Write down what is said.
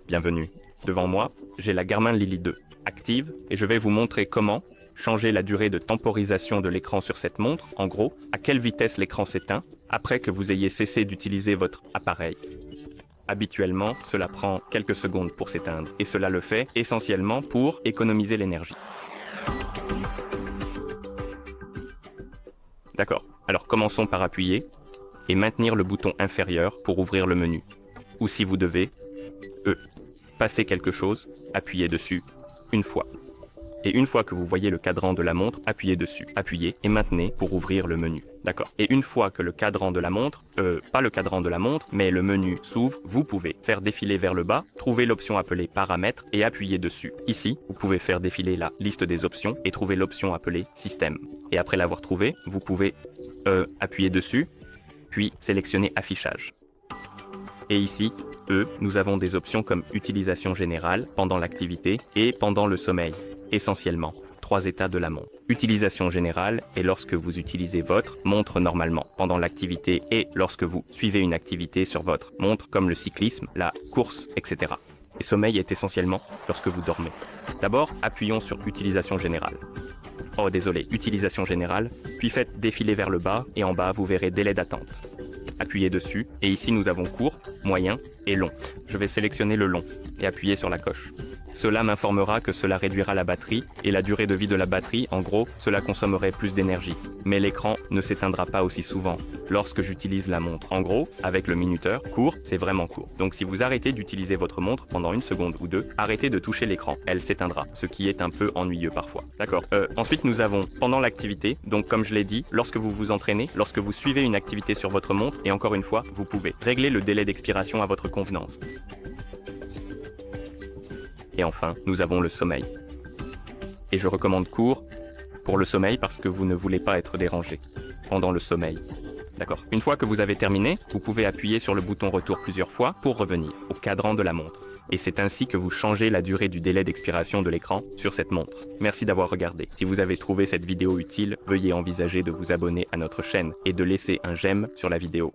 Bienvenue. Devant moi, j'ai la Garmin Lily 2, active, et je vais vous montrer comment changer la durée de temporisation de l'écran sur cette montre, en gros, à quelle vitesse l'écran s'éteint, après que vous ayez cessé d'utiliser votre appareil. Habituellement, cela prend quelques secondes pour s'éteindre, et cela le fait essentiellement pour économiser l'énergie. D'accord, alors commençons par appuyer et maintenir le bouton inférieur pour ouvrir le menu. Ou si vous devez, passer quelque chose, appuyez dessus une fois. Et une fois que vous voyez le cadran de la montre, appuyez dessus. Appuyez et maintenez pour ouvrir le menu. D'accord. Et une fois que le cadran de la montre, pas le cadran de la montre, mais le menu s'ouvre, vous pouvez faire défiler vers le bas, trouver l'option appelée paramètres et appuyer dessus. Ici, vous pouvez faire défiler la liste des options et trouver l'option appelée système. Et après l'avoir trouvé, vous pouvez appuyer dessus, puis sélectionner affichage. Et ici, nous avons des options comme utilisation générale, pendant l'activité et pendant le sommeil. Essentiellement, 3 états de la montre. Utilisation générale est lorsque vous utilisez votre montre normalement, pendant l'activité et lorsque vous suivez une activité sur votre montre comme le cyclisme, la course, etc. Et sommeil est essentiellement lorsque vous dormez. D'abord, appuyons sur utilisation générale. Oh désolé, utilisation générale, puis faites défiler vers le bas et en bas vous verrez délai d'attente. Appuyez dessus et ici nous avons court, moyen et long. Je vais sélectionner le long et appuyer sur la coche. Cela m'informera que cela réduira la batterie et la durée de vie de la batterie, en gros, cela consommerait plus d'énergie. Mais l'écran ne s'éteindra pas aussi souvent lorsque j'utilise la montre. En gros, avec le minuteur, court, c'est vraiment court. Donc si vous arrêtez d'utiliser votre montre pendant 1 seconde ou 2, arrêtez de toucher l'écran, elle s'éteindra, ce qui est un peu ennuyeux parfois. D'accord. Ensuite nous avons pendant l'activité, donc comme je l'ai dit, lorsque vous vous entraînez, lorsque vous suivez une activité sur votre montre, et encore une fois, vous pouvez régler le délai d'expiration à votre convenance. Et enfin, nous avons le sommeil. Et je recommande court pour le sommeil parce que vous ne voulez pas être dérangé pendant le sommeil. D'accord. Une fois que vous avez terminé, vous pouvez appuyer sur le bouton retour plusieurs fois pour revenir au cadran de la montre. Et c'est ainsi que vous changez la durée du délai d'expiration de l'écran sur cette montre. Merci d'avoir regardé. Si vous avez trouvé cette vidéo utile, veuillez envisager de vous abonner à notre chaîne et de laisser un j'aime sur la vidéo.